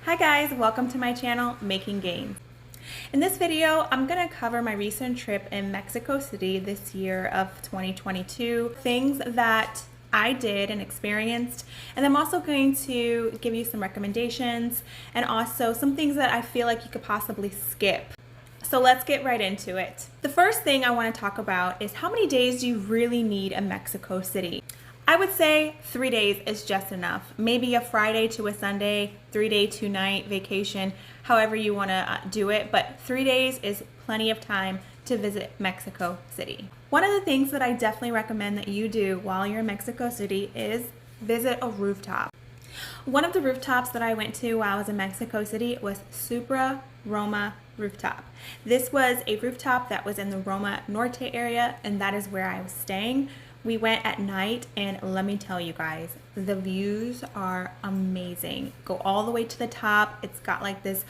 Hi guys, welcome to my channel, Making Gains. In this video, I'm going to cover my recent trip in Mexico City this year of 2022, things that I did and experienced, and I'm also going to give you some recommendations and also some things that I feel like you could possibly skip. So let's get right into it. The first thing I want to talk about is how many days do you really need in Mexico City? I would say 3 days is just enough. Maybe a Friday to a Sunday, 3-day, 2-night vacation, however you want to do it. But 3 days is plenty of time to visit Mexico City. One of the things that I definitely recommend that you do while you're in Mexico City is visit a rooftop. One of the rooftops that I went to while I was in Mexico City was Supra Roma rooftop. This was a rooftop that was in the Roma Norte area, and that is where I was staying. We went at night, and let me tell you guys, the views are amazing. Go all the way to the top. It's got like this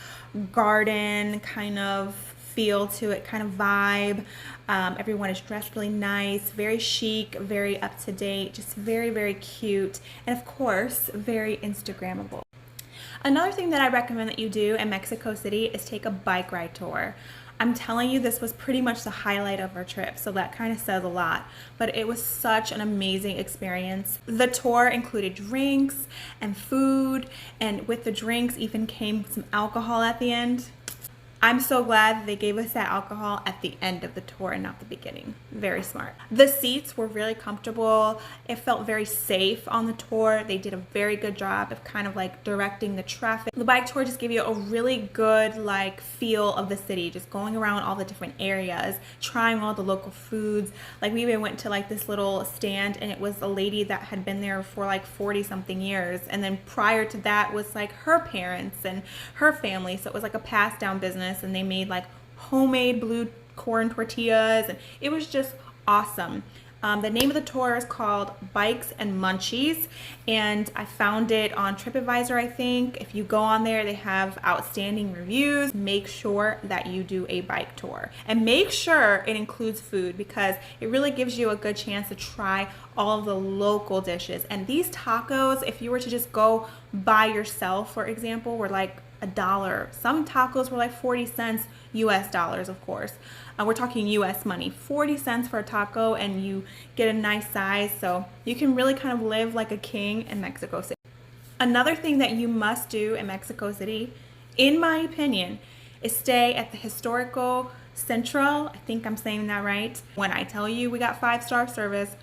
garden kind of feel to it, kind of vibe. Everyone is dressed really nice, very chic, very up to date, just very, very cute, and of course, very Instagrammable. Another thing that I recommend that you do in Mexico City is take a bike ride tour. I'm telling you, this was pretty much the highlight of our trip, so that kind of says a lot, but it was such an amazing experience. The tour included drinks and food, and with the drinks even came some alcohol at the end. I'm so glad that they gave us that alcohol at the end of the tour and not the beginning. Very smart. The seats were really comfortable. It felt very safe on the tour. They did a very good job of kind of like directing the traffic. The bike tour just gave you a really good like feel of the city, just going around all the different areas, trying all the local foods. Like we even went to like this little stand, and it was a lady that had been there for like 40 something years, and then prior to that was like her parents and her family, so it was like a passed down business. And they made like homemade blue corn tortillas, and it was just awesome. The name of the tour is called Bikes and Munchies, and I found it on TripAdvisor, I think. If you go on there, they have outstanding reviews. Make sure that you do a bike tour, and make sure it includes food, because it really gives you a good chance to try all of the local dishes. And these tacos, if you were to just go by yourself, for example, were like $1. Some tacos were like 40 cents US dollars, of course. We're talking US money. 40 cents for a taco, and you get a nice size, so you can really kind of live like a king in Mexico City. Another thing that you must do in Mexico City, in my opinion, is stay at the Historical Central. I think I'm saying that right. When I tell you we got 5-star service,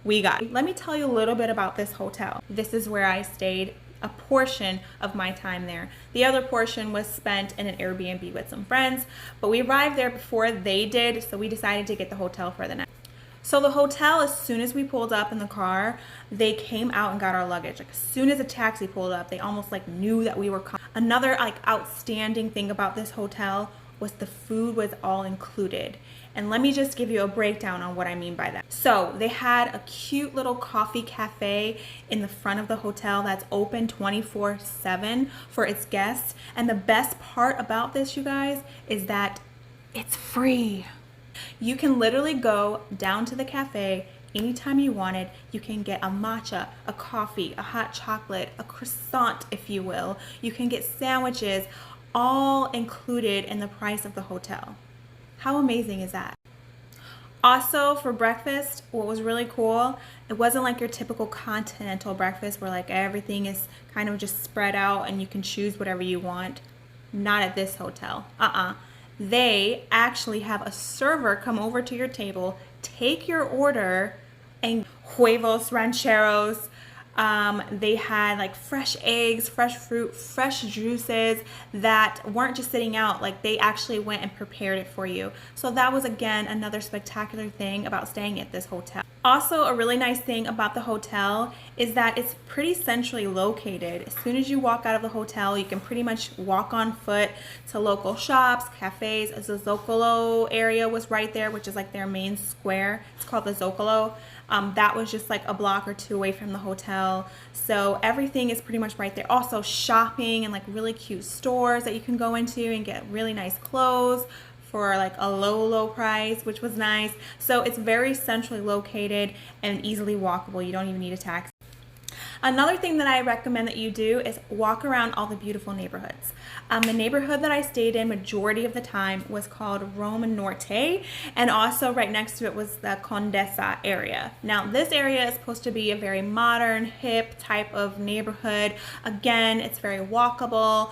we got it. Let me tell you a little bit about this hotel. This is where I stayed a portion of my time there. The other portion was spent in an Airbnb with some friends, but we arrived there before they did, so we decided to get the hotel for the night. So the hotel, as soon as we pulled up in the car, they came out and got our luggage. Like as soon as a taxi pulled up, they almost like knew that we were coming. Another like outstanding thing about this hotel was the food was all included. And let me just give you a breakdown on what I mean by that. So they had a cute little coffee cafe in the front of the hotel that's open 24/7 for its guests. And the best part about this, you guys, is that it's free. You can literally go down to the cafe anytime you wanted. You can get a matcha, a coffee, a hot chocolate, a croissant, if you will. You can get sandwiches, all included in the price of the hotel. How amazing is that? Also, for breakfast, what was really cool, it wasn't like your typical continental breakfast where like everything is kind of just spread out and you can choose whatever you want. Not at this hotel. They actually have a server come over to your table, take your order, and huevos rancheros. They had like fresh eggs, fresh fruit, fresh juices that weren't just sitting out. Like they actually went and prepared it for you. So that was again another spectacular thing about staying at this hotel. Also, a really nice thing about the hotel is that it's pretty centrally located. As soon as you walk out of the hotel, you can pretty much walk on foot to local shops, cafes. The Zocalo area was right there, which is like their main square. It's called the Zocalo. That was just like a block or two away from the hotel. So everything is pretty much right there. Also shopping and like really cute stores that you can go into and get really nice clothes for like a low price, which was nice. So it's very centrally located and easily walkable. You don't even need a taxi. Another thing that I recommend that you do is walk around all the beautiful neighborhoods. The neighborhood that I stayed in majority of the time was called Roma Norte, and also right next to it was the Condesa area. Now this area is supposed to be a very modern, hip type of neighborhood. Again, it's very walkable,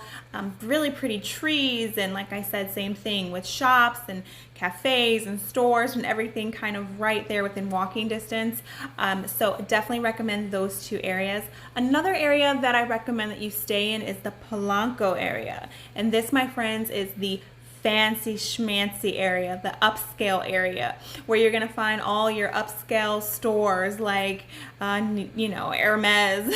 really pretty trees, and like I said, same thing with shops and cafes and stores and everything kind of right there within walking distance. So definitely recommend those two areas. Another area that I recommend that you stay in is the Polanco area. And this, my friends, is the fancy schmancy area, the upscale area, where you're gonna find all your upscale stores like, you know, Hermes,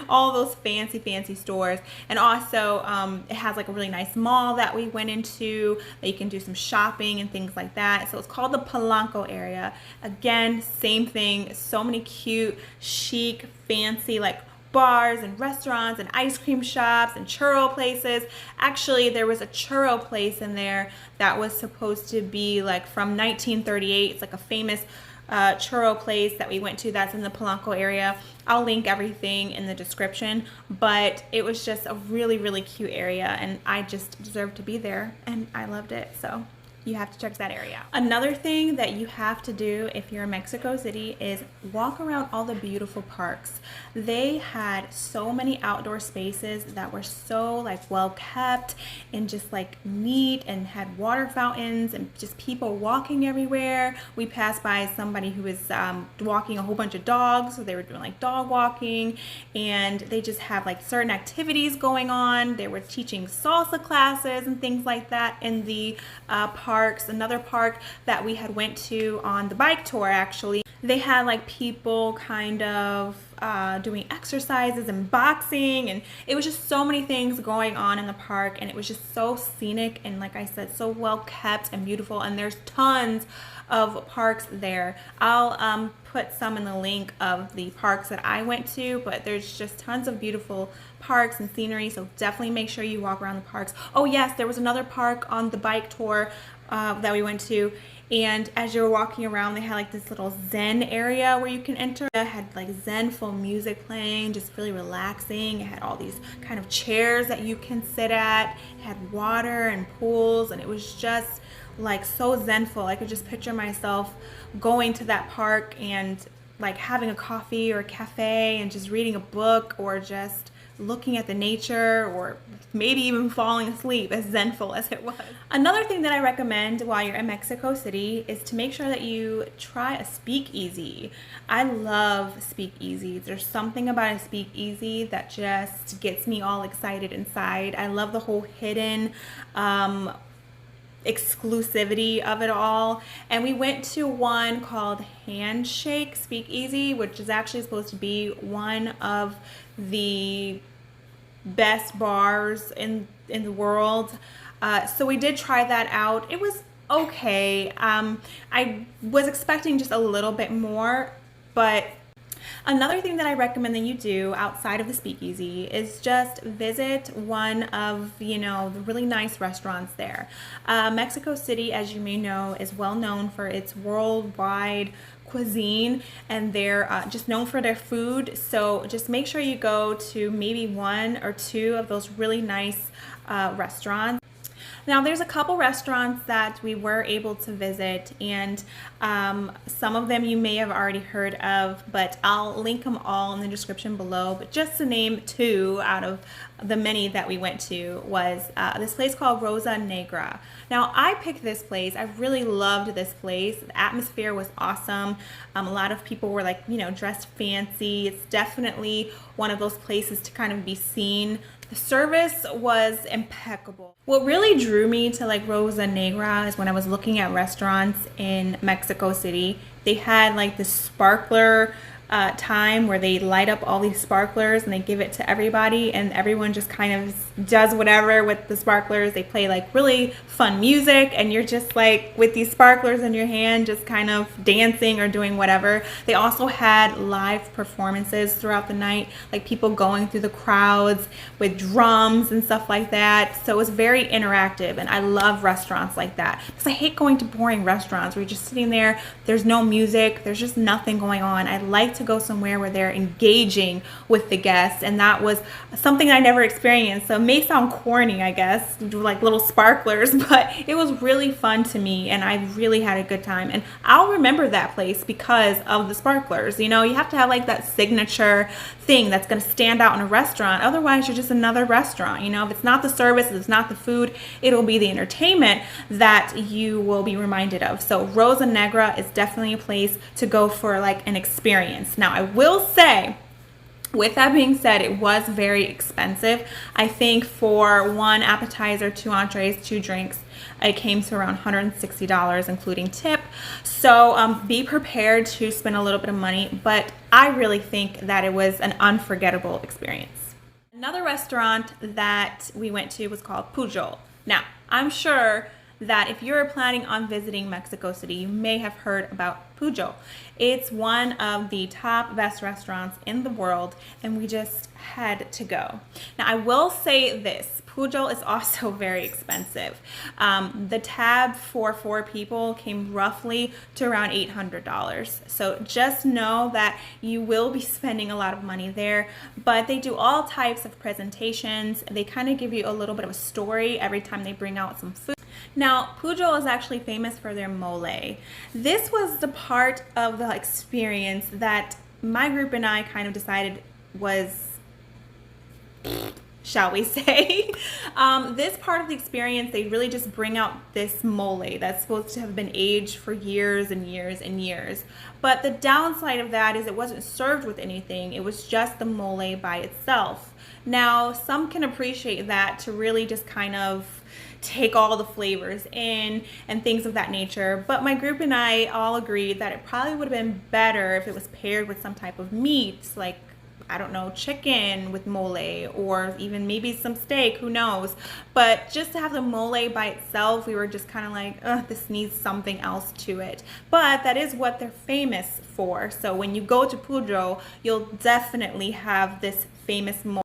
all those fancy stores. And also it has like a really nice mall that we went into that you can do some shopping and things like that. So it's called the Polanco area. Again, same thing, so many cute, chic, fancy, like bars and restaurants and ice cream shops and churro places. Actually, there was a churro place in there that was supposed to be like from 1938. It's like a famous churro place that we went to that's in the Polanco area. I'll link everything in the description, but it was just a really cute area, and I just deserved to be there, and I loved it. So you have to check that area out. Another thing that you have to do if you're in Mexico City is walk around all the beautiful parks. They had so many outdoor spaces that were so like well kept and just like neat, and had water fountains and just people walking everywhere. We passed by somebody who was walking a whole bunch of dogs, so they were doing like dog walking, and they just have like certain activities going on. They were teaching salsa classes and things like that in the parks. Another park that we had went to on the bike tour, actually, they had like people kind of doing exercises and boxing, and it was just so many things going on in the park, and it was just so scenic and, like I said, so well kept and beautiful. And there's tons of parks there. I'll put some in the link of the parks that I went to, but there's just tons of beautiful parks and scenery, so definitely make sure you walk around the parks. Oh yes, there was another park on the bike tour that we went to, and as you were walking around, they had like this little zen area where you can enter. It had like zenful music playing, just really relaxing. It had all these kind of chairs that you can sit at. It had water and pools, and it was just like so zenful. I could just picture myself going to that park and like having a coffee or a cafe and just reading a book, or just looking at the nature, or maybe even falling asleep, as zenful as it was. Another thing that I recommend while you're in Mexico City is to make sure that you try a speakeasy. I love speakeasies. There's something about a speakeasy that just gets me all excited inside. I love the whole hidden exclusivity of it all. And we went to one called Handshake Speakeasy, which is actually supposed to be one of the best bars in the world. So we did try that out. It was okay. I was expecting just a little bit more, but another thing that I recommend that you do outside of the speakeasy is just visit one of, you know, the really nice restaurants there. Mexico City, as you may know, is well known for its worldwide cuisine, and they're just known for their food. So just make sure you go to maybe one or two of those really nice restaurants. Now there's a couple restaurants that we were able to visit, and some of them you may have already heard of, but I'll link them all in the description below. But just to name two out of the many that we went to was this place called Rosa Negra. Now I picked this place. I really loved this place. The atmosphere was awesome. A lot of people were like, you know, dressed fancy. It's definitely one of those places to kind of be seen. The service was impeccable. What really drew me to like Rosa Negra is when I was looking at restaurants in Mexico City, they had like this sparkler time where they light up all these sparklers and they give it to everybody, and everyone just kind of does whatever with the sparklers. They play like really fun music, and you're just like with these sparklers in your hand just kind of dancing or doing whatever. They also had live performances throughout the night, like people going through the crowds with drums and stuff like that. So it was very interactive, and I love restaurants like that because I hate going to boring restaurants where you're just sitting there, there's no music, there's just nothing going on. I like to to go somewhere where they're engaging with the guests, and that was something I never experienced. So it may sound corny, I guess, like little sparklers, but it was really fun to me, and I really had a good time. And I'll remember that place because of the sparklers. You know, you have to have like that signature thing that's going to stand out in a restaurant. Otherwise, you're just another restaurant. You know, if it's not the service, if it's not the food, it'll be the entertainment that you will be reminded of. So Rosa Negra is definitely a place to go for like an experience. Now, I will say, with that being said, it was very expensive. I think for one appetizer, 2 entrees, 2 drinks, it came to around $160, including tip. So be prepared to spend a little bit of money, but I really think that it was an unforgettable experience. Another restaurant that we went to was called Pujol. Now, I'm sure that if you're planning on visiting Mexico City, you may have heard about Pujol. It's one of the top best restaurants in the world, and we just had to go. Now, I will say this, Pujol is also very expensive. The tab for 4 people came roughly to around $800. So just know that you will be spending a lot of money there, but they do all types of presentations. They kind of give you a little bit of a story every time they bring out some food. Now, Pujol is actually famous for their mole. This was the part of the experience that my group and I kind of decided was, shall we say, this part of the experience, they really just bring out this mole that's supposed to have been aged for years and years and years. But the downside of that is it wasn't served with anything. It was just the mole by itself. Now, some can appreciate that to really just kind of take all the flavors in and things of that nature, but my group and I all agreed that it probably would have been better if it was paired with some type of meat, like, I don't know, chicken with mole, or even maybe some steak, who knows. But just to have the mole by itself, we were just kind of like, ugh, this needs something else to it. But that is what they're famous for. So when you go to Pujol, you'll definitely have this famous mole.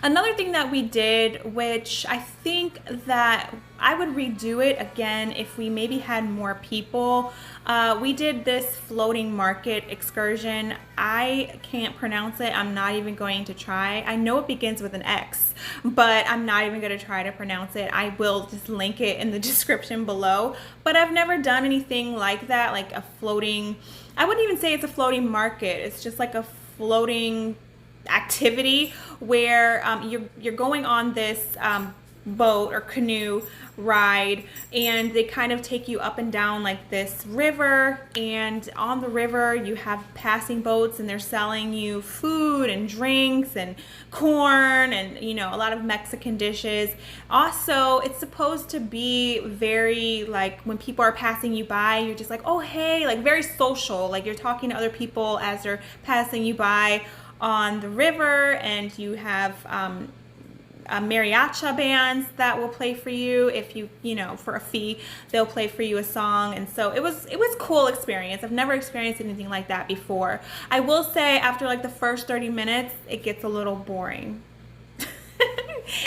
Another thing that we did, which I think that I would redo it again if we maybe had more people, we did this floating market excursion. I can't pronounce it. I'm not even going to try. I know it begins with an X, but I'm not even going to try to pronounce it. I will just link it in the description below. But I've never done anything like that, like a floating, I wouldn't even say it's a floating market. It's just like a floating activity where you're going on this boat or canoe ride, and they kind of take you up and down like this river, and on the river you have passing boats, and they're selling you food and drinks and corn and, you know, a lot of Mexican dishes. Also, it's supposed to be very, like, when people are passing you by, you're just like, oh hey, like very social, like you're talking to other people as they're passing you by on the river, and you have mariachi bands that will play for you. If you know, for a fee, they'll play for you a song. And so it was cool experience. I've never experienced anything like that before. I will say after like the first 30 minutes, it gets a little boring.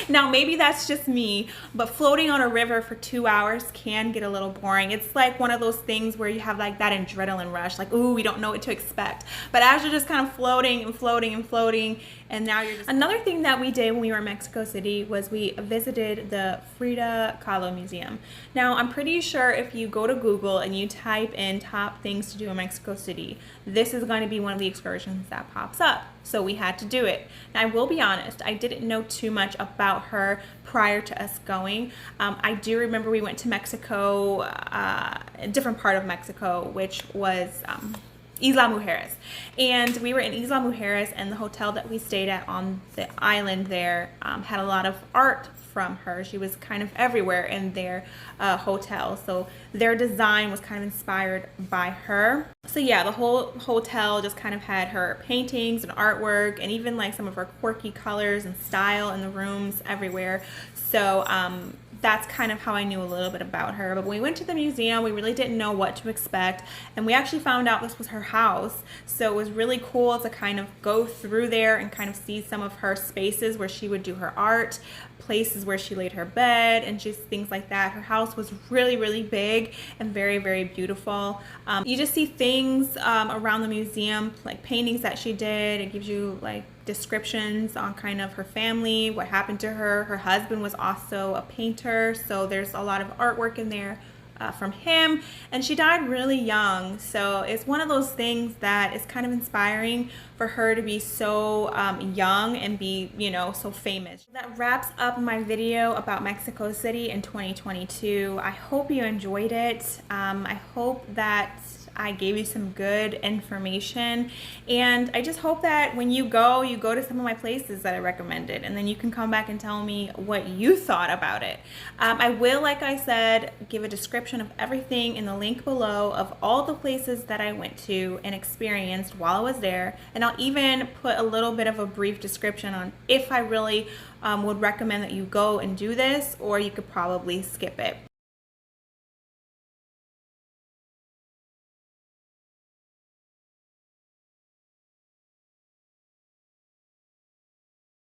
Now, maybe that's just me, but floating on a river for 2 hours can get a little boring. It's like one of those things where you have like that adrenaline rush, like, ooh, we don't know what to expect. But as you're just kind of floating and floating and floating, and now you're just... Another thing that we did when we were in Mexico City was we visited the Frida Kahlo Museum. Now, I'm pretty sure if you go to Google and you type in top things to do in Mexico City, this is going to be one of the excursions that pops up. So we had to do it. Now, I will be honest, I didn't know too much about her prior to us going. I do remember we went to Mexico, a different part of Mexico, which was Isla Mujeres. And we were in Isla Mujeres, and the hotel that we stayed at on the island there had a lot of art from her. She was kind of everywhere in their hotel. So their design was kind of inspired by her. So yeah, the whole hotel just kind of had her paintings and artwork, and even like some of her quirky colors and style in the rooms everywhere. So that's kind of how I knew a little bit about her. But when we went to the museum, we really didn't know what to expect, and we actually found out this was her house. So it was really cool to kind of go through there and kind of see some of her spaces where she would do her art, places where she laid her bed, and just things like that. Her house was really, really big and very, very beautiful. You just see things around the museum, like paintings that she did. It gives you like descriptions on kind of her family, what happened to her. Her husband was also a painter, so there's a lot of artwork in there from him, and she died really young. So it's one of those things that is kind of inspiring for her to be so young and be, you know, so famous. That wraps up my video about Mexico City in 2022. I hope you enjoyed it. I hope that I gave you some good information, and I just hope that when you go to some of my places that I recommended, and then you can come back and tell me what you thought about it. I will, like I said, give a description of everything in the link below of all the places that I went to and experienced while I was there, and I'll even put a little bit of a brief description on if I really would recommend that you go and do this, or you could probably skip it.